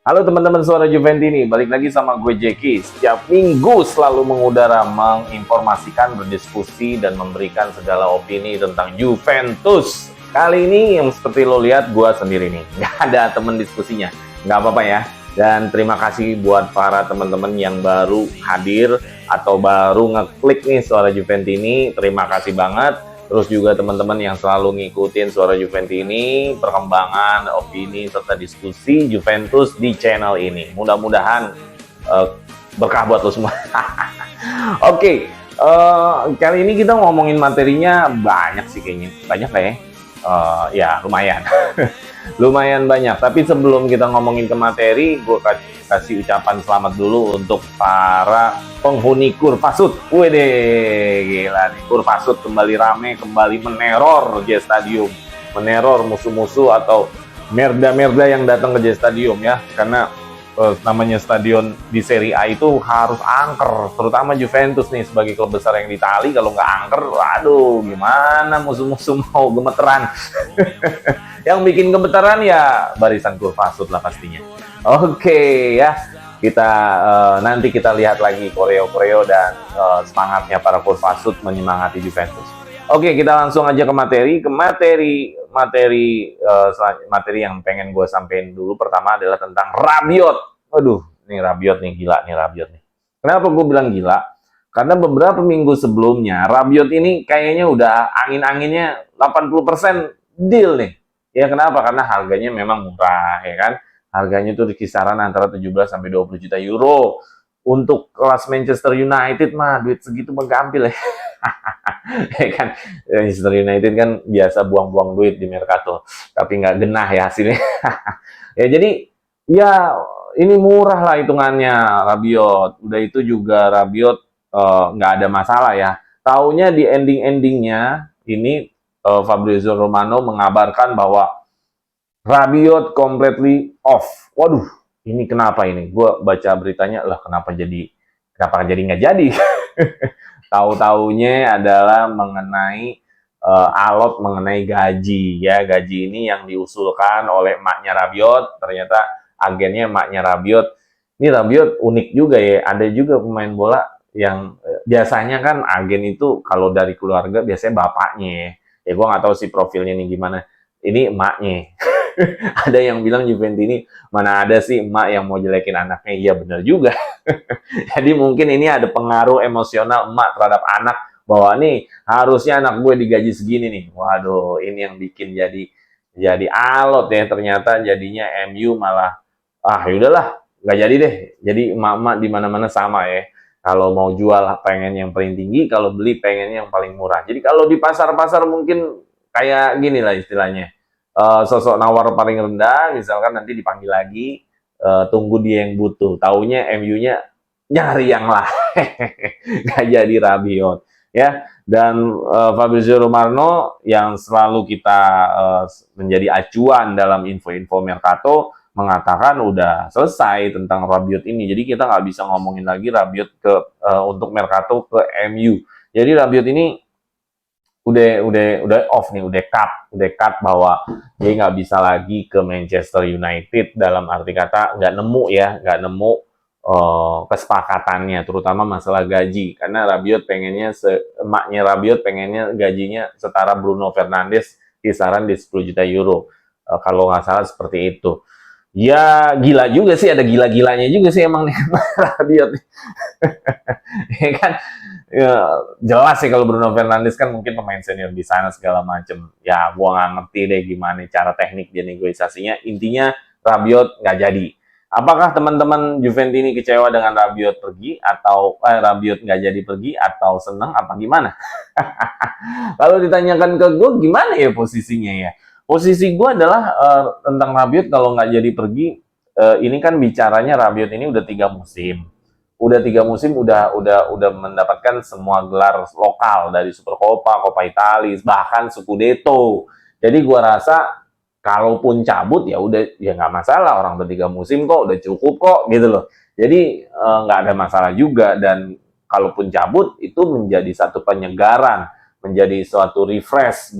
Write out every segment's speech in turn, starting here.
Halo teman-teman suara Juventini, balik lagi sama gue Jeki. Setiap minggu selalu mengudara, menginformasikan, berdiskusi, dan memberikan segala opini tentang Juventus. Kali ini yang seperti lo lihat, gue sendiri nih, nggak ada temen diskusinya. Nggak apa-apa ya. Dan terima kasih buat para teman-teman yang baru hadir atau baru ngeklik nih suara Juventini. Terima kasih banget. Terus juga teman-teman yang selalu ngikutin suara Juventini, perkembangan, opini, serta diskusi Juventus di channel ini. Mudah-mudahan berkah buat lo semua. Oke, kali ini kita ngomongin materinya banyak sih kayaknya. Banyak lah ya? Ya, lumayan. Lumayan banyak. Tapi sebelum kita ngomongin ke materi, gue kasih ucapan selamat dulu untuk para penghuni Kurvasut. Wede, gila nih. Kurvasut kembali rame, kembali meneror J Stadium. Meneror musuh-musuh atau merda-merda yang datang ke J Stadium ya. Karena namanya stadion di Serie A itu harus angker, terutama Juventus nih sebagai klub besar yang di Itali. Kalau nggak angker, waduh gimana musuh-musuh mau gemeteran. Yang bikin gemeteran ya barisan Kurvasut lah pastinya. Oke ya, kita nanti kita lihat lagi koreo-koreo dan semangatnya para Kurvasut menyemangati Juventus. Oke, kita langsung aja ke materi yang pengen gue sampein dulu. Pertama adalah tentang Rabiot. Waduh, nih Rabiot nih, gila nih Rabiot nih. Kenapa gue bilang gila? Karena beberapa minggu sebelumnya Rabiot ini kayaknya udah angin-anginnya 80% deal nih. Ya kenapa? Karena harganya memang murah ya kan. Harganya tuh di kisaran antara 17 sampai 20 juta euro. Untuk kelas Manchester United mah duit segitu mah gampil ya. Ya kan, Manchester United kan biasa buang-buang duit di Mercato, tapi nggak genah ya hasilnya. Ya jadi ya ini murah lah hitungannya Rabiot. Udah itu juga Rabiot nggak ada masalah ya. Taunya di ending-endingnya ini Fabrizio Romano mengabarkan bahwa Rabiot completely off. Waduh, ini kenapa ini? Gue baca beritanya lah, kenapa jadi nggak jadi? Tahu-taunya adalah mengenai alot mengenai gaji ya. Gaji ini yang diusulkan oleh emaknya Rabiot, ternyata agennya emaknya Rabiot. Ini Rabiot unik juga ya, ada juga pemain bola yang biasanya kan agen itu kalau dari keluarga biasanya bapaknya ya. Ya gue nggak tahu sih profilnya nih gimana. Ini emaknya. Ada yang bilang Juventini, mana ada sih emak yang mau jelekin anaknya. Iya benar juga. Jadi mungkin ini ada pengaruh emosional emak terhadap anak, bahwa nih harusnya anak gue digaji segini nih. Waduh, ini yang bikin jadi alot ya. Ternyata jadinya MU malah yaudahlah, nggak jadi deh. Jadi emak-emak di mana-mana sama ya. Kalau mau jual pengen yang paling tinggi, kalau beli pengen yang paling murah. Jadi kalau di pasar-pasar mungkin kayak gini lah istilahnya. Sosok nawar paling rendah, misalkan nanti dipanggil lagi, tunggu dia yang butuh. Taunya MU-nya nyari yang lah, nggak jadi Rabiot ya. Dan Fabrizio Romano yang selalu kita menjadi acuan dalam info-info Mercato mengatakan udah selesai tentang Rabiot ini. Jadi kita nggak bisa ngomongin lagi Rabiot untuk Mercato ke MU. Jadi Rabiot ini udah off nih, udah cut bahwa dia nggak bisa lagi ke Manchester United, dalam arti kata nggak nemu kesepakatannya, terutama masalah gaji. Karena emaknya Rabiot pengennya gajinya setara Bruno Fernandes, kisaran di 10 juta euro. Kalau nggak salah seperti itu. Ya gila juga sih, ada gila-gilanya juga sih emang nih Rabiot. Ya kan, ya, jelas sih kalau Bruno Fernandes kan mungkin pemain senior di sana segala macem. Ya gua nggak ngerti deh gimana cara teknik dia negosiasinya. Intinya Rabiot nggak jadi. Apakah teman-teman Juventini kecewa dengan Rabiot pergi, atau Rabiot nggak jadi pergi, atau seneng apa gimana? Kalau ditanyakan ke gue gimana ya posisinya ya? Posisi gue adalah tentang Rabiot kalau nggak jadi pergi. Ini kan bicaranya Rabiot ini udah 3 musim. Udah mendapatkan semua gelar lokal dari Supercoppa, Coppa Italia, bahkan Scudetto. Jadi gua rasa kalaupun cabut ya udah, ya nggak masalah, orang udah 3 musim kok, udah cukup kok gitu loh. Jadi nggak ada masalah juga. Dan kalaupun cabut itu menjadi satu penyegaran, menjadi suatu refresh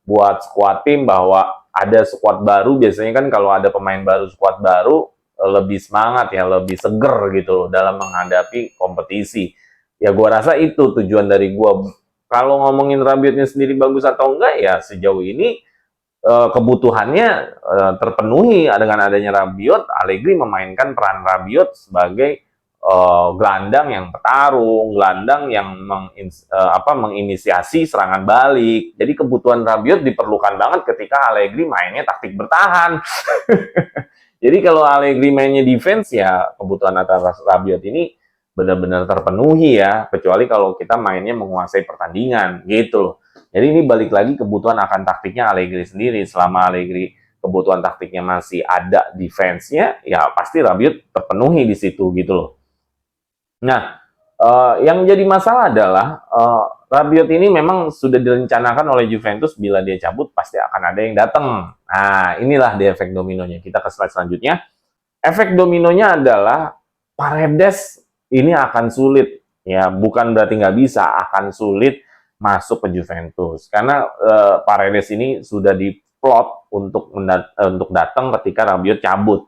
buat squad tim, bahwa ada squad baru. Biasanya kan kalau ada pemain baru, squad baru, lebih semangat ya, lebih seger gitu loh dalam menghadapi kompetisi. Ya gua rasa itu tujuan dari gua. Kalau ngomongin Rabiotnya sendiri bagus atau enggak ya sejauh ini kebutuhannya terpenuhi dengan adanya Rabiot. Allegri memainkan peran Rabiot sebagai gelandang yang petarung, gelandang yang menginisiasi serangan balik. Jadi kebutuhan Rabiot diperlukan banget ketika Allegri mainnya taktik bertahan. Jadi kalau Allegri mainnya defense ya kebutuhan atas Rabiot ini benar-benar terpenuhi ya, kecuali kalau kita mainnya menguasai pertandingan gitu loh. Jadi ini balik lagi kebutuhan akan taktiknya Allegri sendiri. Selama Allegri kebutuhan taktiknya masih ada defense-nya, ya pasti Rabiot terpenuhi di situ gitu loh. Nah, yang jadi masalah adalah Rabiot ini memang sudah direncanakan oleh Juventus bila dia cabut pasti akan ada yang datang. Nah, inilah dia efek dominonya. Kita ke slide selanjutnya. Efek dominonya adalah Paredes ini akan sulit, ya bukan berarti nggak bisa, akan sulit masuk ke Juventus karena Paredes ini sudah diplot untuk datang ketika Rabiot cabut.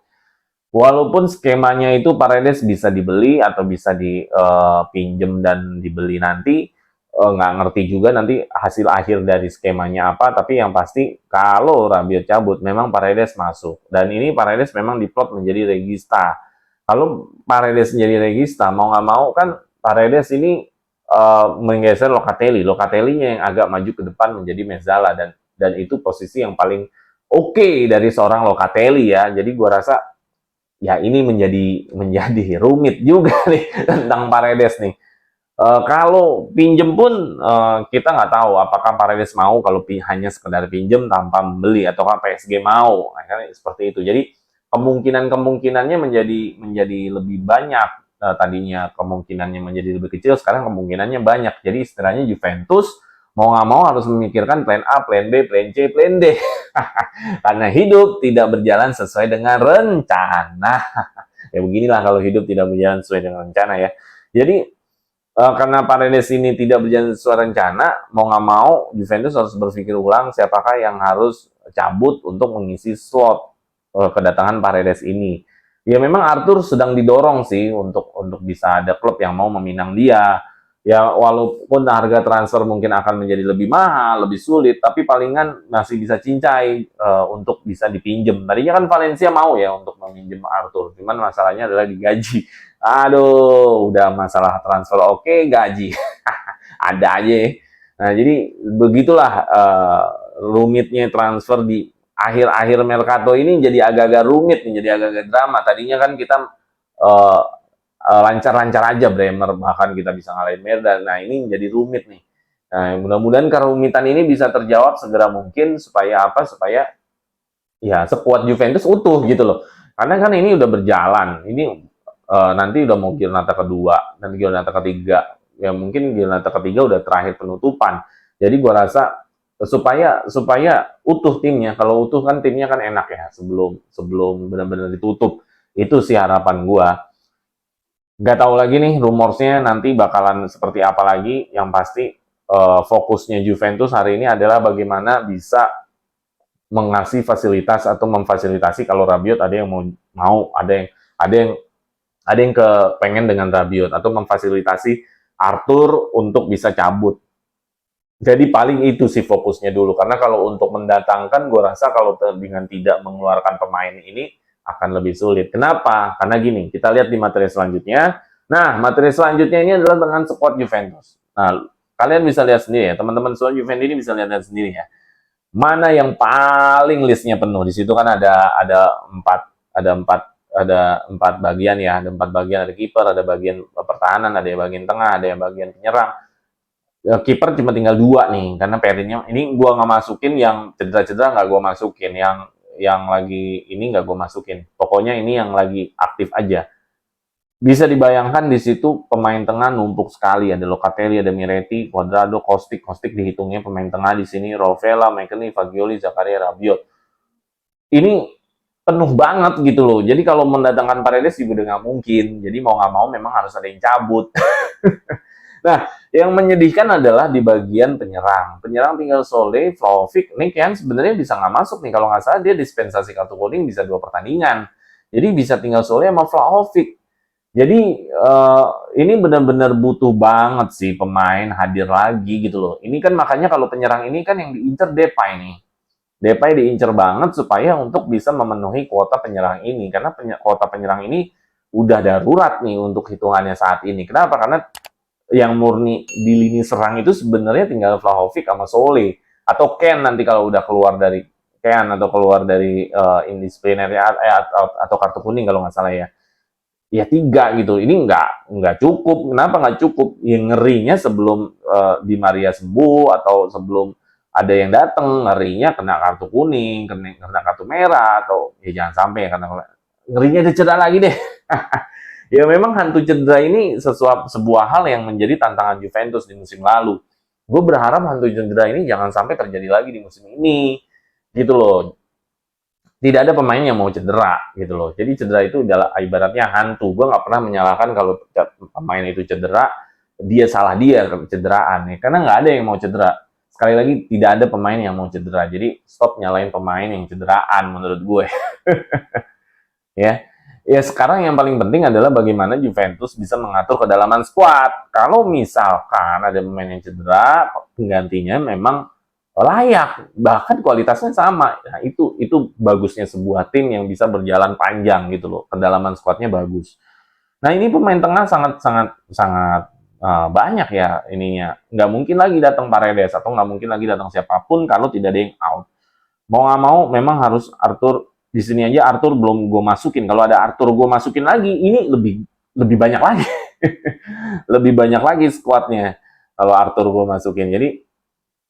Walaupun skemanya itu Paredes bisa dibeli atau bisa dipinjem dan dibeli nanti, nggak ngerti juga nanti hasil akhir dari skemanya apa, tapi yang pasti kalau Rabiot cabut memang Paredes masuk. Dan ini Paredes memang diplot menjadi regista. Kalau Paredes menjadi regista, mau nggak mau kan Paredes ini menggeser Locatelli. Locatelli-nya yang agak maju ke depan menjadi Mezzala dan itu posisi yang paling oke dari seorang Locatelli ya. Jadi gua rasa ya ini menjadi rumit juga nih tentang Paredes nih. Kalau pinjem pun kita nggak tahu apakah Paredes mau kalau hanya sekedar pinjem tanpa membeli ataukah PSG mau. Akhirnya seperti itu. Jadi kemungkinannya menjadi lebih banyak. Tadinya kemungkinannya menjadi lebih kecil, sekarang kemungkinannya banyak. Jadi istilahnya Juventus mau nggak mau harus memikirkan plan A, plan B, plan C, plan D. Karena hidup tidak berjalan sesuai dengan rencana. Ya beginilah kalau hidup tidak berjalan sesuai dengan rencana ya. Jadi karena Paredes ini tidak berjalan sesuai rencana, mau nggak mau Juventus harus berpikir ulang siapakah yang harus cabut untuk mengisi slot kedatangan Paredes ini. Ya memang Arthur sedang didorong sih untuk bisa ada klub yang mau meminang dia. Ya walaupun harga transfer mungkin akan menjadi lebih mahal, lebih sulit, tapi palingan masih bisa cincai untuk bisa dipinjem. Tadinya kan Valencia mau ya untuk meminjam Arthur, cuman masalahnya adalah digaji. Aduh, udah masalah transfer oke, gaji ada aja. Nah jadi begitulah rumitnya transfer di akhir-akhir Mercato ini jadi agak-agak rumit, jadi agak-agak drama. Tadinya kan kita uh, lancar-lancar aja Bremer, bahkan kita bisa ngalahin Merda. Nah ini jadi rumit nih. Nah mudah-mudahan kerumitan ini bisa terjawab segera mungkin supaya apa? Supaya ya sekuat Juventus utuh gitu loh. Karena kan ini udah berjalan. Ini nanti udah mau Giornata kedua, nanti Giornata ketiga. Ya mungkin Giornata ketiga udah terakhir penutupan. Jadi gua rasa supaya utuh timnya. Kalau utuh kan timnya kan enak ya sebelum benar-benar ditutup. Itu sih harapan gua. Nggak tahu lagi nih rumorsnya nanti bakalan seperti apa lagi. Yang pasti fokusnya Juventus hari ini adalah bagaimana bisa mengasih fasilitas atau memfasilitasi kalau Rabiot ada yang mau ada yang pengen dengan Rabiot atau memfasilitasi Arthur untuk bisa cabut. Jadi paling itu sih fokusnya dulu karena kalau untuk mendatangkan gue rasa kalau dengan tidak mengeluarkan pemain ini akan lebih sulit. Kenapa? Karena gini, kita lihat di materi selanjutnya. Nah, materi selanjutnya ini adalah dengan squad Juventus. Nah, kalian bisa lihat sendiri ya, teman-teman squad Juventus ini bisa lihat sendiri ya. Mana yang paling listnya penuh? Di situ kan ada empat bagian ya, ada 4 bagian, ada kiper, ada bagian pertahanan, ada yang bagian tengah, ada yang bagian penyerang. Kiper cuma tinggal 2 nih, karena Perinnya ini gua nggak masukin yang cedera-cedera, nggak gua masukin, yang lagi ini nggak gua masukin. Pokoknya ini yang lagi aktif aja. Bisa dibayangkan di situ pemain tengah numpuk sekali, ada Locatelli, ada Miretti, Cuadrado, Kostic dihitungnya pemain tengah di sini, Rovella, McKennie, Fagioli, Zakaria, Rabiot. Ini penuh banget gitu loh. Jadi kalau mendatangkan Paredes juga udah nggak mungkin. Jadi mau nggak mau memang harus ada yang cabut. Nah, yang menyedihkan adalah di bagian penyerang. Penyerang tinggal Solé, Vlahovic. Ini kan sebenarnya bisa nggak masuk nih. Kalau nggak salah dia dispensasi kartu kuning bisa 2 pertandingan. Jadi bisa tinggal Sole sama Vlahovic. Jadi ini benar-benar butuh banget sih pemain hadir lagi gitu loh. Ini kan makanya kalau penyerang ini kan yang diincer Depay nih. Depay diincer banget supaya untuk bisa memenuhi kuota penyerang ini. Karena kuota penyerang ini udah darurat nih untuk hitungannya saat ini. Kenapa? Karena yang murni di lini serang itu sebenarnya tinggal Vlahovic sama Sole. Atau Ken nanti kalau udah keluar dari Ken atau keluar dari indisipliner atau kartu kuning kalau nggak salah ya. Ya 3 gitu. Ini nggak cukup. Kenapa nggak cukup? Ya ngerinya sebelum Di Maria sembuh atau sebelum ada yang datang, ngerinya kena kartu kuning, kena kartu merah, atau ya jangan sampai ya, karena ngerinya ada cedera lagi deh. Ya memang hantu cedera ini sebuah hal yang menjadi tantangan Juventus di musim lalu. Gue berharap hantu cedera ini jangan sampai terjadi lagi di musim ini. Gitu loh. Tidak ada pemain yang mau cedera gitu loh. Jadi cedera itu adalah ibaratnya hantu. Gue nggak pernah menyalahkan kalau pemain itu cedera, dia salah dia kecederaan. Ya. Karena nggak ada yang mau cedera. Sekali lagi, tidak ada pemain yang mau cedera. Jadi stop nyalain pemain yang cederaan menurut gue. Ya. Ya sekarang yang paling penting adalah bagaimana Juventus bisa mengatur kedalaman skuad. Kalau misalkan ada pemain yang cedera, penggantinya memang layak, bahkan kualitasnya sama. Nah, itu bagusnya sebuah tim yang bisa berjalan panjang gitu loh. Kedalaman skuadnya bagus. Nah, ini pemain tengah sangat sangat sangat banyak ya ininya. Nggak mungkin lagi datang Paredes atau nggak mungkin lagi datang siapapun kalau tidak ada yang out. Mau nggak mau memang harus Arthur. Di sini aja Arthur belum gue masukin. Kalau ada Arthur gue masukin lagi, ini lebih lebih banyak lagi. Lebih banyak lagi skuadnya kalau Arthur gue masukin. Jadi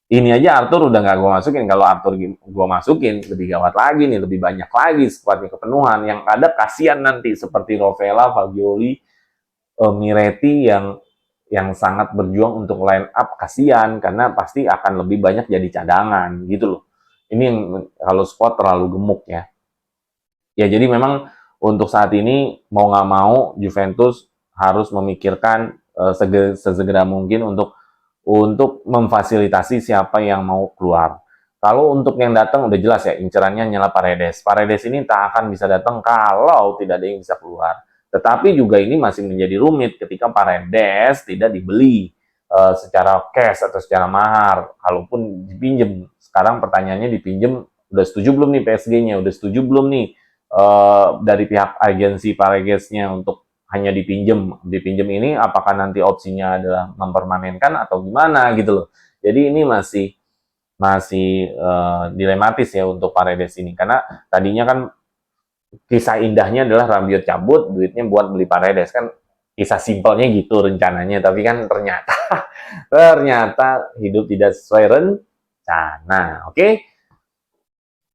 ini aja Arthur udah nggak gue masukin. Kalau Arthur gue masukin, lebih gawat lagi nih, lebih banyak lagi skuadnya kepenuhan. Yang ada kasihan nanti seperti Rovella, Fagioli, Miretti yang sangat berjuang untuk line up, kasihan karena pasti akan lebih banyak jadi cadangan gitu loh. Ini yang kalau squad terlalu gemuk ya. Ya jadi memang untuk saat ini mau nggak mau Juventus harus memikirkan sesegera mungkin untuk memfasilitasi siapa yang mau keluar. Kalau untuk yang datang udah jelas ya, incerannya nyala Paredes. Paredes ini tak akan bisa datang kalau tidak ada yang bisa keluar. Tetapi juga ini masih menjadi rumit ketika Paredes tidak dibeli secara cash atau secara mahar. Kalaupun dipinjem, sekarang pertanyaannya dipinjem, udah setuju belum nih PSG-nya? Udah setuju belum nih dari pihak agensi Paredesnya untuk hanya dipinjem ini apakah nanti opsinya adalah mempermanenkan atau gimana gitu loh. Jadi ini masih dilematis ya untuk Paredes ini karena tadinya kan kisah indahnya adalah Rabiot cabut, duitnya buat beli Paredes kan, kisah simpelnya gitu rencananya, tapi kan ternyata hidup tidak sesuai rencana. Oke?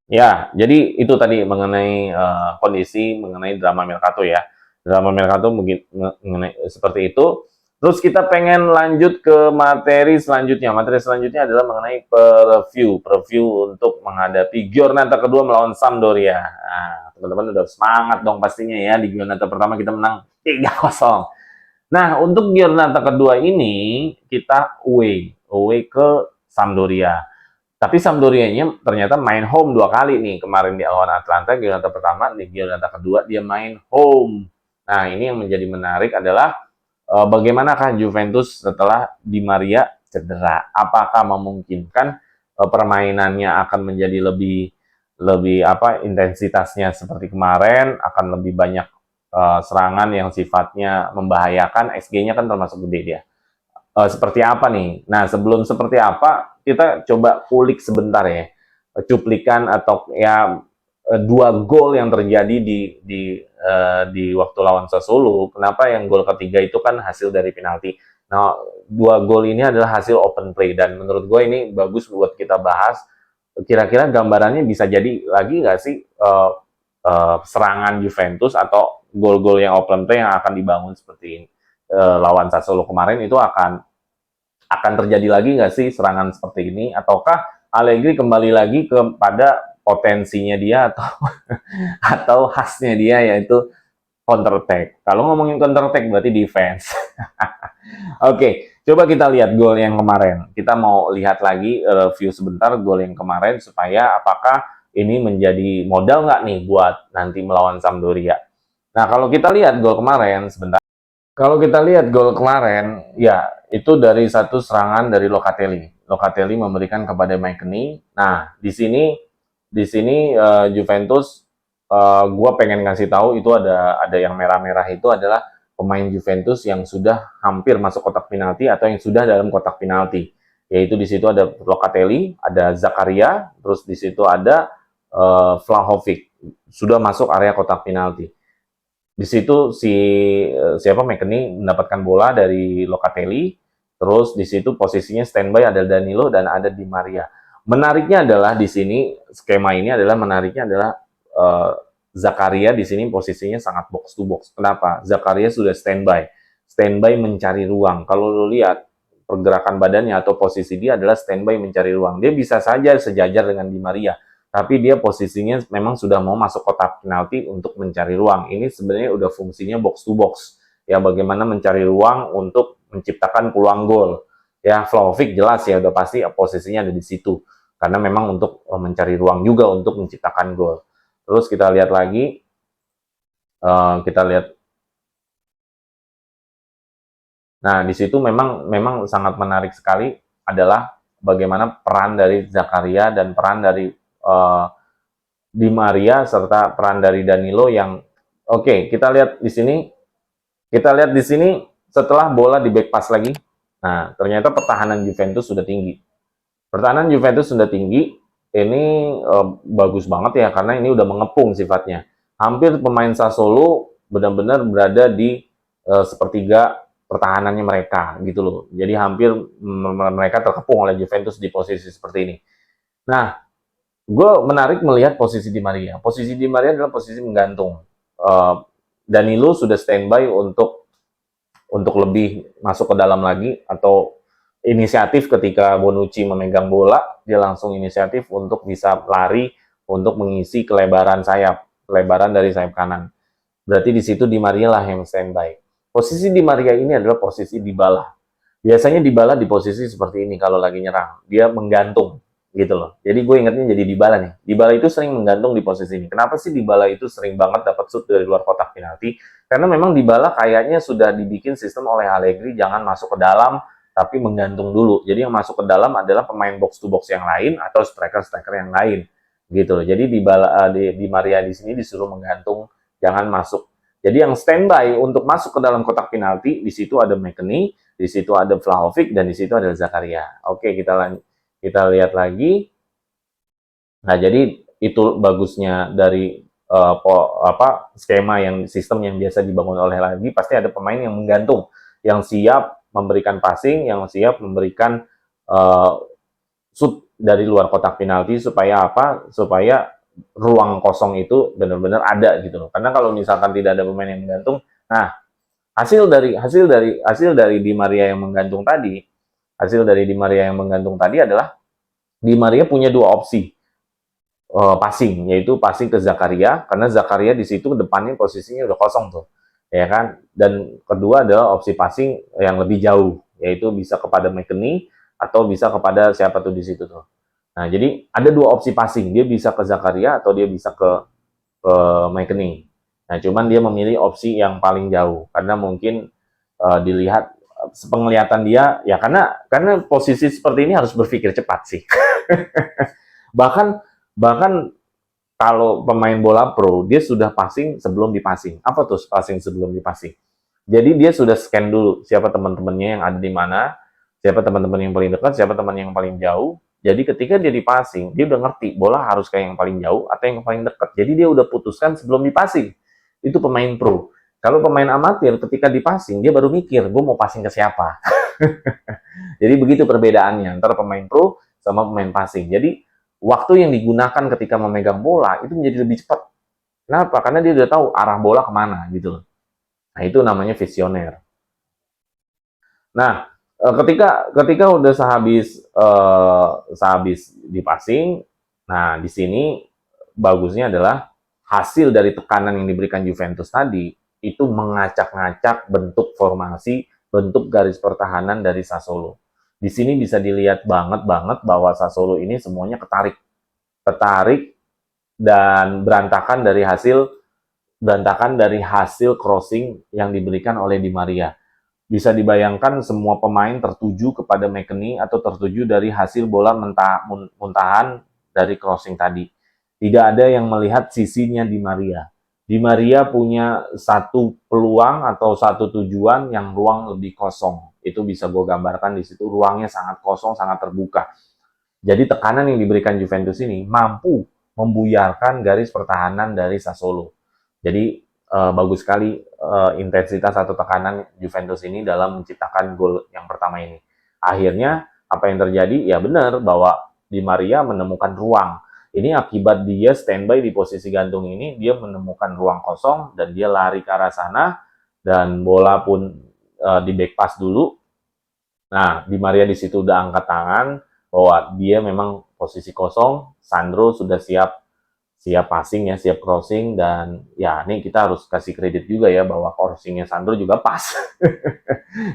Ya, jadi itu tadi mengenai kondisi mengenai drama Mercato ya. Drama Mercato mungkin mengenai seperti itu. Terus kita pengen lanjut ke materi selanjutnya. Materi selanjutnya adalah mengenai preview untuk menghadapi Giornata kedua melawan Sampdoria. Nah, teman-teman udah semangat dong pastinya ya, di Giornata pertama kita menang 3-0. Nah, untuk Giornata kedua ini kita away ke Sampdoria. Tapi Sampdoria-nya ternyata main home 2 kali nih. Kemarin di lawan Atlanta, Giornata pertama, di Giornata kedua dia main home. Nah, ini yang menjadi menarik adalah bagaimanakah Juventus setelah Di Maria cedera? Apakah memungkinkan permainannya akan menjadi lebih intensitasnya seperti kemarin, akan lebih banyak serangan yang sifatnya membahayakan, XG-nya kan termasuk gede dia. Seperti apa nih? Nah, sebelum seperti apa, kita coba kulik sebentar ya. Cuplikan atau ya 2 gol yang terjadi di waktu lawan Sassuolo. Kenapa yang gol ketiga itu kan hasil dari penalti. Nah, 2 gol ini adalah hasil open play dan menurut gue ini bagus buat kita bahas. Kira-kira gambarannya bisa jadi lagi nggak sih serangan Juventus atau gol-gol yang open play yang akan dibangun seperti ini lawan Sassuolo kemarin itu akan terjadi lagi nggak sih serangan seperti ini, ataukah Allegri kembali lagi kepada potensinya dia atau khasnya dia yaitu counter attack. Kalau ngomongin counter attack berarti defense. Oke, coba kita lihat gol yang kemarin. Kita mau lihat lagi review sebentar gol yang kemarin supaya apakah ini menjadi modal nggak nih buat nanti melawan Sampdoria. Nah, kalau kita lihat gol kemarin, sebentar. Kalau kita lihat gol kemarin, ya itu dari satu serangan dari Locatelli. Locatelli memberikan kepada McKennie. Nah, di sini Juventus, gue pengen ngasih tahu itu ada yang merah-merah itu adalah pemain Juventus yang sudah hampir masuk kotak penalti atau yang sudah dalam kotak penalti. Yaitu di situ ada Locatelli, ada Zakaria, terus di situ ada Vlahovic sudah masuk area kotak penalti. Di situ siapa McKennie mendapatkan bola dari Locatelli, terus di situ posisinya standby ada Danilo dan ada Di Maria. Menariknya adalah di sini skema ini adalah menariknya adalah uh, Zakaria di sini posisinya sangat box to box. Kenapa? Zakaria sudah standby, standby mencari ruang. Kalau lo lihat pergerakan badannya atau posisi dia adalah standby mencari ruang. Dia bisa saja sejajar dengan Di Maria, tapi dia posisinya memang sudah mau masuk kotak penalti untuk mencari ruang. Ini sebenarnya udah fungsinya box to box. Ya, bagaimana mencari ruang untuk menciptakan peluang gol. Ya, Vlahovic jelas ya udah pasti posisinya ada di situ. Karena memang untuk mencari ruang juga untuk menciptakan gol. Terus kita lihat lagi, kita lihat. Nah, di situ memang sangat menarik sekali adalah bagaimana peran dari Zakaria dan peran dari Di Maria serta peran dari Danilo yang oke, kita lihat di sini setelah bola di back pass lagi. Nah, ternyata pertahanan Juventus sudah tinggi. Pertahanan Juventus sudah tinggi. Ini bagus banget ya karena ini udah mengepung sifatnya. Hampir pemain Sassuolo benar-benar berada di sepertiga pertahanannya mereka gitu loh. Jadi hampir mereka terkepung oleh Juventus di posisi seperti ini. Nah, gue menarik melihat posisi Di Maria. Posisi Di Maria adalah posisi menggantung. Danilo sudah standby untuk lebih masuk ke dalam lagi atau inisiatif ketika Bonucci memegang bola, dia langsung inisiatif untuk bisa lari untuk mengisi kelebaran sayap, kelebaran dari sayap kanan. Berarti di situ Di Maria lah yang standby. Posisi Di Maria ini adalah posisi Dybala. Biasanya Dybala di posisi seperti ini kalau lagi nyerang, dia menggantung gitu loh. Jadi gue ingetnya jadi Dybala nih. Dybala itu sering menggantung di posisi ini. Kenapa sih Dybala itu sering banget dapat shoot dari luar kotak penalti? Karena memang Dybala kayaknya sudah dibikin sistem oleh Allegri jangan masuk ke dalam tapi menggantung dulu. Jadi yang masuk ke dalam adalah pemain box to box yang lain atau striker-striker yang lain gitu loh. Jadi Dybala di Maria di sini disuruh menggantung jangan masuk. Jadi yang standby untuk masuk ke dalam kotak penalti di situ ada McKennie, di situ ada Vlahovic dan di situ ada Zakaria. Oke, kita lihat lagi. Nah, jadi itu bagusnya dari skema yang sistem yang biasa dibangun oleh lagi pasti ada pemain yang menggantung, yang siap memberikan passing, yang siap memberikan shoot dari luar kotak penalti supaya apa? Supaya ruang kosong itu benar-benar ada gitu loh. Karena kalau misalkan tidak ada pemain yang menggantung, nah hasil dari Di Maria yang menggantung tadi, adalah Di Maria punya dua opsi passing, yaitu passing ke Zakaria karena Zakaria di situ depannya posisinya udah kosong tuh, ya kan? Dan kedua adalah opsi passing yang lebih jauh, yaitu bisa kepada McKennie atau bisa kepada siapa tuh di situ tuh. Nah, jadi ada dua opsi passing, dia bisa ke Zakaria atau dia bisa ke McKennie. Nah, cuman dia memilih opsi yang paling jauh karena mungkin dilihat penglihatan dia ya karena posisi seperti ini harus berpikir cepat sih. bahkan bahkan kalau pemain bola pro dia sudah passing sebelum dipassing. Apa tuh passing sebelum dipassing? Jadi dia sudah scan dulu siapa teman-temannya yang ada di mana, siapa teman-teman yang paling dekat, siapa teman yang paling jauh. Jadi ketika dia dipassing, dia udah ngerti bola harus kayak yang paling jauh atau yang paling dekat. Jadi dia udah putuskan sebelum dipassing. Itu pemain pro. Kalau pemain amatir ketika dipassing dia baru mikir, gue mau passing ke siapa. Jadi begitu perbedaannya antara pemain pro sama pemain passing. Jadi waktu yang digunakan ketika memegang bola itu menjadi lebih cepat. Kenapa? Karena dia udah tahu arah bola kemana gitu loh. Nah, itu namanya visioner. Nah, ketika udah sehabis dipasing, nah di sini bagusnya adalah hasil dari tekanan yang diberikan Juventus tadi itu mengacak-ngacak bentuk formasi, bentuk garis pertahanan dari Sassuolo. Di sini bisa dilihat banget bahwa Sassuolo ini semuanya ketarik dan berantakan dari hasil crossing yang diberikan oleh Di Maria. Bisa dibayangkan semua pemain tertuju kepada McKennie atau tertuju dari hasil bola muntahan dari crossing tadi. Tidak ada yang melihat sisinya Di Maria. Di Maria punya satu peluang atau satu tujuan yang ruang lebih kosong. Itu bisa gue gambarkan di situ, ruangnya sangat kosong, sangat terbuka. Jadi tekanan yang diberikan Juventus ini mampu membuyarkan garis pertahanan dari Sassuolo. Jadi bagus sekali intensitas atau tekanan Juventus ini dalam menciptakan gol yang pertama ini. Akhirnya apa yang terjadi? Ya benar bahwa Di Maria menemukan ruang. Ini akibat dia standby di posisi gantung ini, dia menemukan ruang kosong dan dia lari ke arah sana dan bola pun di back pass dulu. Nah, Di Maria di situ udah angkat tangan bahwa dia memang posisi kosong, Sandro sudah siap passing ya, siap crossing, dan ya ini kita harus kasih kredit juga ya bahwa crossingnya Sandro juga pas.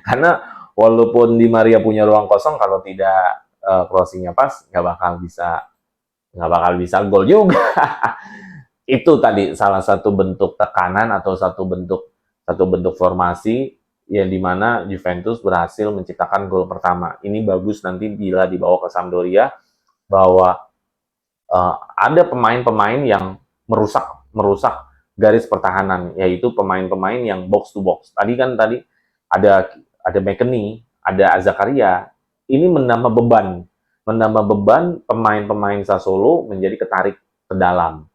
Karena walaupun Di Maria punya ruang kosong, kalau tidak crossingnya pas nggak bakal bisa gol juga. Itu tadi salah satu bentuk tekanan atau satu bentuk formasi yang dimana Juventus berhasil menciptakan gol pertama. Ini bagus nanti bila dibawa ke Sampdoria bahwa ada pemain-pemain yang merusak garis pertahanan, yaitu pemain-pemain yang box to box. Tadi ada McKennie, ada Zakaria. Ini menambah beban pemain-pemain Sassuolo menjadi ketarik ke dalam.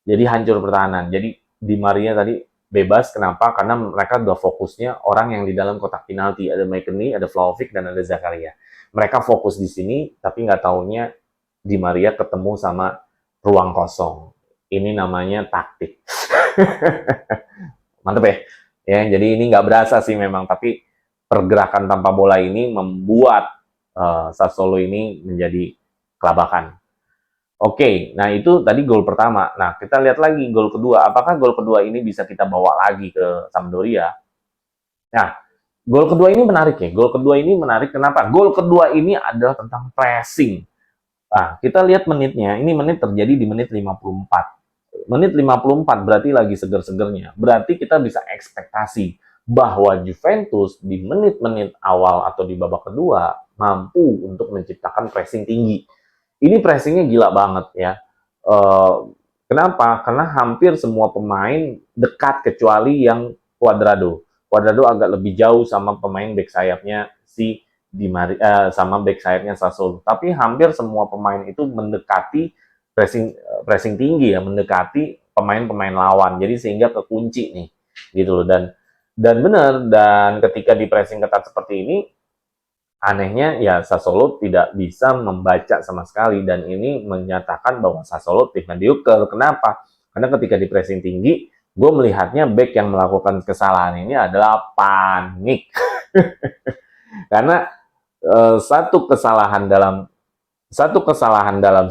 Jadi hancur pertahanan. Jadi Di Maria tadi bebas, kenapa? Karena mereka udah fokusnya orang yang di dalam kotak penalti. Ada McKennie, ada Vlahovic, dan ada Zakaria. Mereka fokus di sini, tapi nggak taunya Di Maria ketemu sama ruang kosong. Ini namanya taktik. Mantep ya? Ya, jadi ini nggak berasa sih memang, tapi pergerakan tanpa bola ini membuat Sassuolo ini menjadi kelabakan. Oke, nah itu tadi gol pertama. Nah, kita lihat lagi gol kedua. Apakah gol kedua ini bisa kita bawa lagi ke Sampdoria? Nah, gol kedua ini menarik ya. Gol kedua ini menarik kenapa? Gol kedua ini adalah tentang pressing. Nah, kita lihat menitnya. Ini menit terjadi di menit 54. Menit 54 berarti lagi seger-segernya. Berarti kita bisa ekspektasi bahwa Juventus di menit-menit awal atau di babak kedua mampu untuk menciptakan pressing tinggi. Ini pressingnya gila banget ya. Kenapa? Karena hampir semua pemain dekat kecuali yang Cuadrado. Cuadrado agak lebih jauh sama pemain back sayapnya si Di Maria, sama back sayapnya Sassuolo. Tapi hampir semua pemain itu mendekati pressing tinggi ya, mendekati pemain-pemain lawan. Jadi sehingga kekunci nih, gitu loh. Dan benar, dan ketika di pressing ketat seperti ini, anehnya ya Sassuolo tidak bisa membaca sama sekali, dan ini menyatakan bahwa Sassuolo tim mediocre. Kenapa? Karena ketika di pressing tinggi, gue melihatnya back yang melakukan kesalahan ini adalah panik. Karena satu kesalahan dalam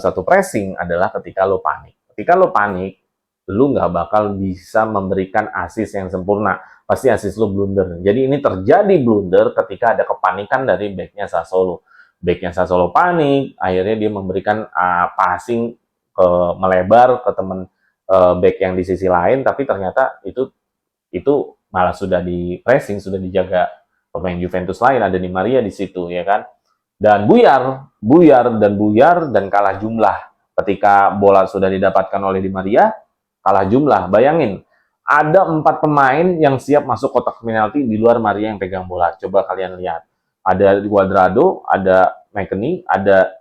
satu pressing adalah ketika lo panik. Ketika lo panik, lo nggak bakal bisa memberikan assist yang sempurna. Pasti assist lo blunder. Jadi ini terjadi blunder ketika ada kepanikan dari backnya Sassuolo. Backnya Sassuolo panik, akhirnya dia memberikan passing melebar ke teman back yang di sisi lain, tapi ternyata itu malah sudah di pressing, sudah dijaga pemain Juventus lain, ada Di Maria di situ ya kan. Dan buyar dan kalah jumlah. Ketika bola sudah didapatkan oleh Di Maria, kalah jumlah. Bayangin, ada 4 pemain yang siap masuk kotak penalti di luar Maria yang pegang bola. Coba kalian lihat. Ada Cuadrado, ada McKennie, ada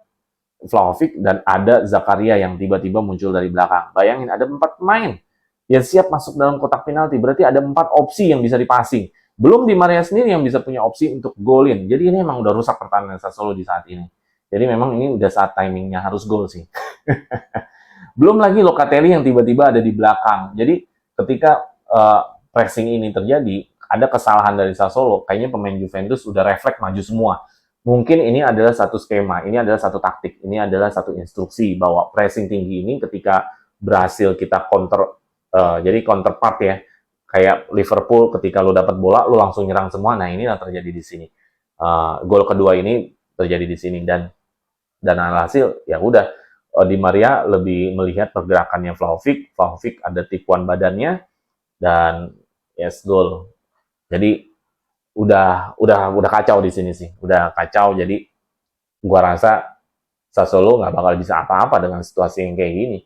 Vlahovic, dan ada Zakaria yang tiba-tiba muncul dari belakang. Bayangin, ada 4 pemain yang siap masuk dalam kotak penalti. Berarti ada 4 opsi yang bisa dipasing. Belum Di Maria sendiri yang bisa punya opsi untuk golin. Jadi ini memang udah rusak pertahanan Sassuolo di saat ini. Jadi memang ini udah saat timingnya harus gol sih. Belum lagi Locatelli yang tiba-tiba ada di belakang. Jadi ketika pressing ini terjadi, ada kesalahan dari Sassuolo, kayaknya pemain Juventus udah refleks maju semua. Mungkin ini adalah satu skema, ini adalah satu taktik, ini adalah satu instruksi bahwa pressing tinggi ini ketika berhasil kita counter, jadi counterpart ya, kayak Liverpool ketika lo dapat bola, lo langsung nyerang semua. Nah ini yang terjadi di sini. Gol kedua ini terjadi di sini, dan alhasil ya udah, Di Maria lebih melihat pergerakannya Vlahovic. Vlahovic ada tipuan badannya dan yes goal. Jadi udah kacau di sini sih, udah kacau. Jadi gua rasa Sassuolo nggak bakal bisa apa-apa dengan situasi yang kayak gini.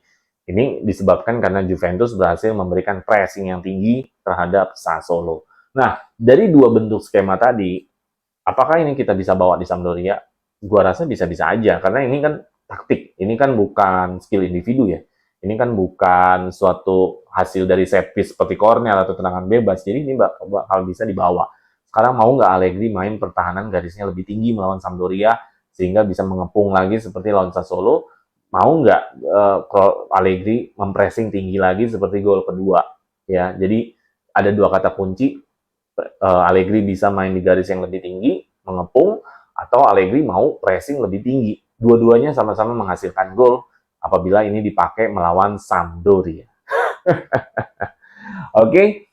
Ini disebabkan karena Juventus berhasil memberikan pressing yang tinggi terhadap Sassuolo. Nah, dari dua bentuk skema tadi, apakah ini kita bisa bawa di Sampdoria? Gua rasa bisa-bisa aja, karena ini kan taktik, ini kan bukan skill individu ya. Ini kan bukan suatu hasil dari set piece seperti corner atau tendangan bebas, jadi ini bakal bisa dibawa. Sekarang mau nggak Allegri main pertahanan garisnya lebih tinggi melawan Sampdoria, sehingga bisa mengepung lagi seperti lawan Sassuolo? Mau nggak Allegri mempressing tinggi lagi seperti gol kedua? Ya, jadi ada dua kata kunci, Allegri bisa main di garis yang lebih tinggi, mengepung, atau Allegri mau pressing lebih tinggi. Dua-duanya sama-sama menghasilkan gol apabila ini dipakai melawan Sampdoria. Oke,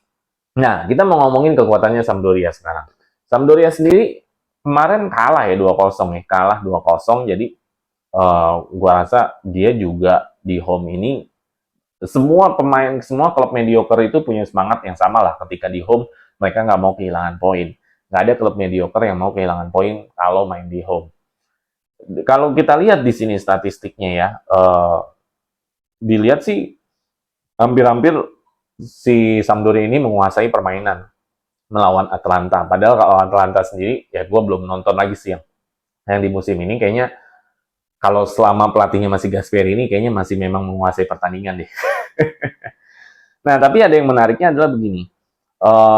nah kita mau ngomongin kekuatannya Sampdoria sekarang. Sampdoria sendiri kemarin kalah ya 2-0 ya, kalah 2-0. Jadi gua rasa dia juga di home ini semua klub mediocre itu punya semangat yang sama lah ketika di home, mereka nggak mau kehilangan poin. Nggak ada klub mediocre yang mau kehilangan poin kalau main di home. Kalau kita lihat di sini statistiknya ya, dilihat sih hampir-hampir si Sampdoria ini menguasai permainan melawan Atalanta. Padahal kalau Atalanta sendiri, ya gue belum nonton lagi sih yang di musim ini. Kayaknya kalau selama pelatihnya masih Gasperi ini, kayaknya masih memang menguasai pertandingan deh. Nah, tapi ada yang menariknya adalah begini.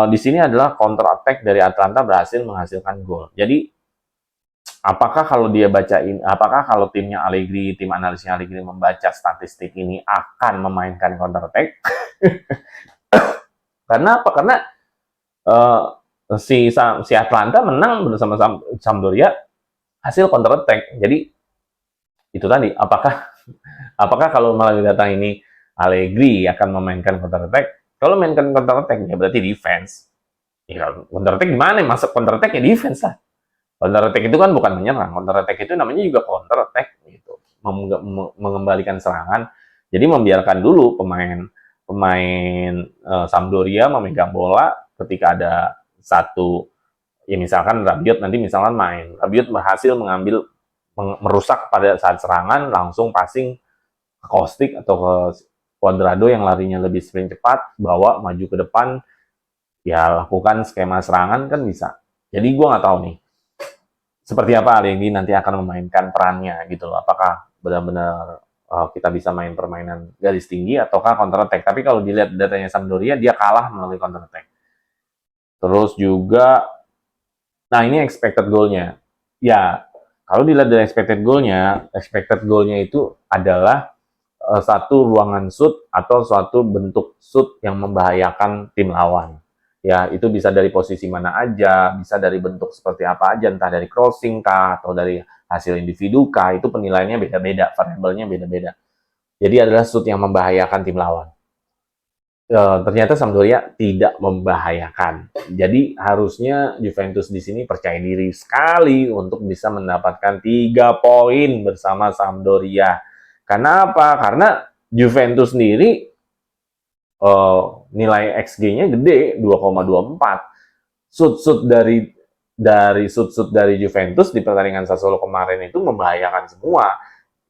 Di sini adalah counter attack dari Atalanta berhasil menghasilkan gol. Jadi, apakah kalau timnya Allegri, tim analisnya Allegri membaca statistik ini akan memainkan counter attack? Karena apa? Karena si Atalanta menang bersama Sampdoria hasil counter attack. Jadi itu tadi, apakah kalau melalui data ini Allegri akan memainkan counter attack? Kalau mainkan counter attack ya berarti defense. Ya, counter attack gimana? Masuk counter attack ya defense lah. Counter attack itu kan bukan menyerang. Counter attack itu namanya juga counter attack gitu. Mengembalikan serangan. Jadi membiarkan dulu pemain Sampdoria memegang bola ketika ada satu, ya misalkan Rabiot nanti misalkan main. Rabiot berhasil merusak pada saat serangan, langsung passing ke Kostic atau ke Cuadrado yang larinya lebih sprint cepat, bawa maju ke depan, ya lakukan skema serangan kan bisa. Jadi gue nggak tahu nih seperti apa Allegri nanti akan memainkan perannya gitu loh. Apakah benar-benar kita bisa main permainan garis tinggi ataukah counter attack. Tapi kalau dilihat datanya Sampdoria, dia kalah melalui counter attack. Terus juga, nah ini expected goal-nya. Ya, kalau dilihat dari expected goal-nya itu adalah satu ruangan shoot atau suatu bentuk shoot yang membahayakan tim lawan. Ya, itu bisa dari posisi mana aja, bisa dari bentuk seperti apa aja, entah dari crossing kah, atau dari hasil individu kah, itu penilaiannya beda-beda, variabelnya beda-beda. Jadi adalah shoot yang membahayakan tim lawan. Ternyata Sampdoria tidak membahayakan. Jadi harusnya Juventus di sini percaya diri sekali untuk bisa mendapatkan 3 poin bersama Sampdoria. Karena apa? Karena Juventus sendiri nilai XG-nya gede 2,24. Shoot dari Juventus di pertandingan Sassuolo kemarin itu membahayakan semua.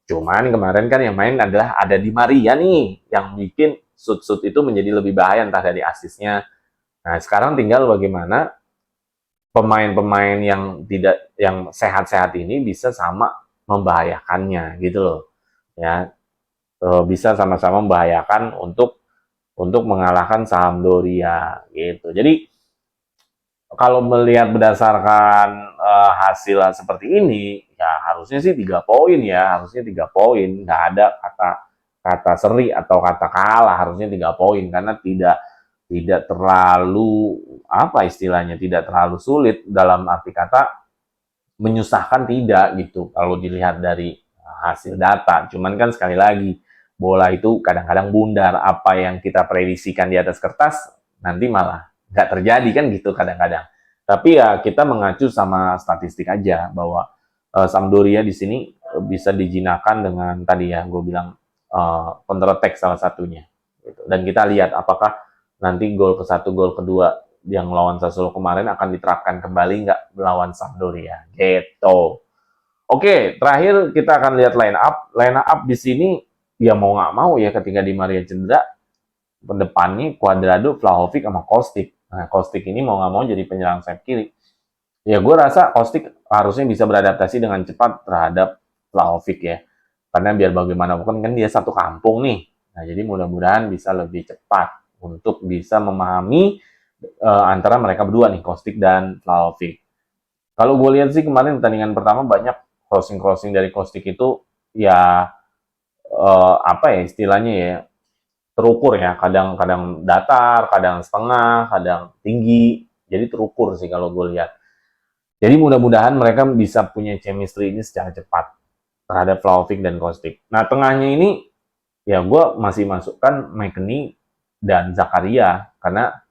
Cuman kemarin kan yang main adalah ada Di Maria nih yang bikin shoot itu menjadi lebih bahaya entah dari asisnya. Nah, sekarang tinggal bagaimana pemain-pemain yang sehat-sehat ini bisa sama membahayakannya gitu loh. Ya, bisa sama-sama membahayakan untuk mengalahkan Sampdoria gitu. Jadi kalau melihat berdasarkan hasil seperti ini, ya harusnya sih 3 poin ya, harusnya 3 poin, nggak ada kata seri atau kata kalah, harusnya 3 poin karena tidak terlalu apa istilahnya, tidak terlalu sulit dalam arti kata menyusahkan tidak gitu kalau dilihat dari hasil data. Cuman kan sekali lagi bola itu kadang-kadang bundar, apa yang kita prediksikan di atas kertas nanti malah nggak terjadi kan gitu kadang-kadang. Tapi ya kita mengacu sama statistik aja bahwa Sampdoria di sini bisa dijinakan dengan tadi ya, gue bilang counter attack salah satunya. Gitu. Dan kita lihat apakah nanti gol ke satu, gol kedua yang lawan Sassuolo kemarin akan diterapkan kembali nggak melawan Sampdoria. Gitu. Oke, terakhir kita akan lihat line up. Line up di sini ya mau nggak mau ya ketika Di Maria cedera, pendepannya Cuadrado, Vlahovic sama Kostic. Nah, Kostic ini mau nggak mau jadi penyerang sayap kiri. Ya gue rasa Kostic harusnya bisa beradaptasi dengan cepat terhadap Vlahovic ya. Karena biar bagaimanapun kan dia satu kampung nih. Nah, jadi mudah-mudahan bisa lebih cepat untuk bisa memahami antara mereka berdua nih, Kostic dan Vlahovic. Kalau gue lihat sih kemarin pertandingan pertama banyak crossing dari Kostic itu ya apa ya istilahnya ya, terukur ya, kadang-kadang datar, kadang setengah, kadang tinggi. Jadi terukur sih kalau gue lihat. Jadi mudah-mudahan mereka bisa punya chemistry ini secara cepat terhadap Vlahovic dan Kostic. Nah, tengahnya ini ya gue masih masukkan McKennie dan Zakaria karena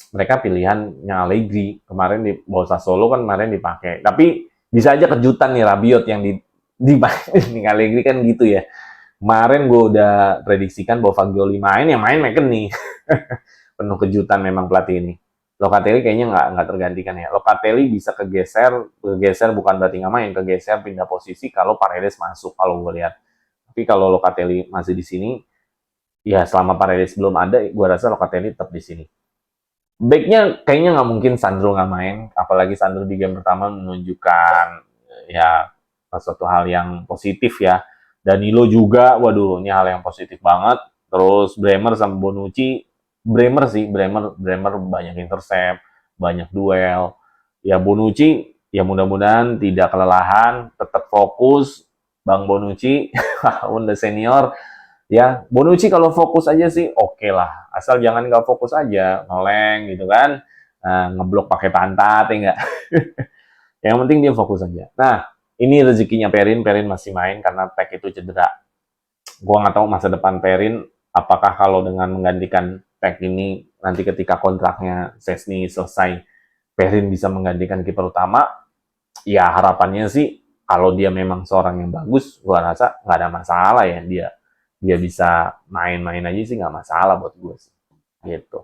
mereka pilihannya Allegri. Kemarin di Sassuolo kan kemarin dipakai. Tapi bisa aja kejutan nih Rabiot yang dimainin Allegri kan gitu ya. Kemarin gue udah prediksikan bahwa Fagioli main, yang main McKennie. Penuh kejutan memang pelatih ini. Locatelli kayaknya nggak tergantikan ya. Locatelli bisa kegeser bukan berarti nggak main, kegeser pindah posisi kalau Paredes masuk kalau gue lihat. Tapi kalau Locatelli masih di sini, ya selama Paredes belum ada, gue rasa Locatelli tetap di sini. Backnya kayaknya nggak mungkin Sandro nggak main, apalagi Sandro di game pertama menunjukkan ya suatu hal yang positif ya. Danilo juga, waduh, ini hal yang positif banget. Terus Bremer sama Bonucci, Bremer banyak intercept, banyak duel. Ya Bonucci, ya mudah-mudahan tidak kelelahan, tetap fokus. Bang Bonucci, udah senior, ya Bonucci kalau fokus aja sih oke lah, asal jangan nggak fokus aja, noleng gitu kan, ngeblok pakai pantat ya enggak. Yang penting dia fokus aja. Nah, ini rezekinya Perin masih main karena Tek itu cedera. Gua nggak tahu masa depan Perin, apakah kalau dengan menggantikan Tek ini nanti ketika kontraknya Szczęsny selesai, Perin bisa menggantikan kiper utama. Ya harapannya sih kalau dia memang seorang yang bagus, gua rasa nggak ada masalah ya dia bisa main-main aja sih nggak masalah buat gue sih. Gitu.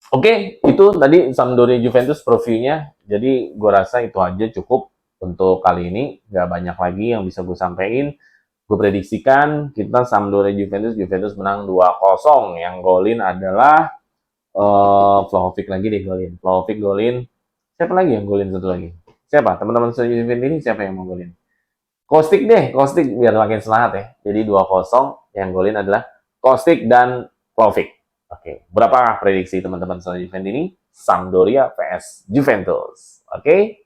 Oke, itu tadi Sampdoria Juventus previewnya. Jadi gue rasa itu aja cukup untuk kali ini. Gak banyak lagi yang bisa gue sampaikan. Gue prediksikan kita Sampdoria Juventus menang 2-0. Yang golin adalah Vlahovic lagi deh golin. Vlahovic golin. Siapa lagi yang golin satu lagi? Siapa? Teman-teman Juventus ini siapa yang mau golin? Kostic deh, Kostic biar makin semangat ya. Jadi 2-0, yang golin adalah Kostic dan Vlahovic. Oke, berapa prediksi teman-teman soal Juventus ini? Sampdoria vs Juventus. Oke?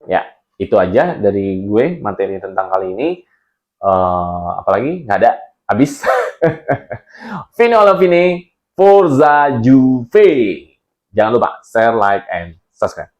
Ya, itu aja dari gue materi tentang kali ini. Apalagi? Nggak ada. Habis. Fine all of ini. Forza Juve. Jangan lupa share, like, and subscribe.